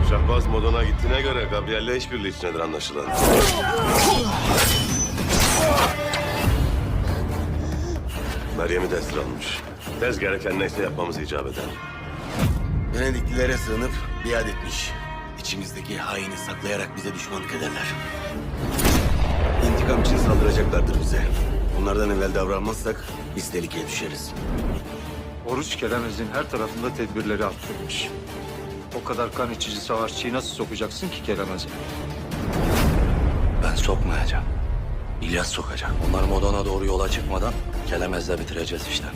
Şahbaz Modon'a gittiğine göre Gabriel'le işbirliği içindedir anlaşılan. Meryem'i de esir almış. Tez gereken neyse yapmamız icap eder. Venediklilere sığınıp biat etmiş. İçimizdeki haini saklayarak bize düşmanlık ederler. İntikam için saldıracaklardır bize. Onlardan evvel davranmazsak biz tehlikeye düşeriz. Oruç Kelemez'in her tarafında tedbirleri arttırmış. O kadar kan içici savaşçıyı nasıl sokacaksın ki Kelemez'e? Ben sokmayacağım. İlyas sokacak. Onlar Modon'a doğru yola çıkmadan Kelemez'le bitireceğiz işlerini.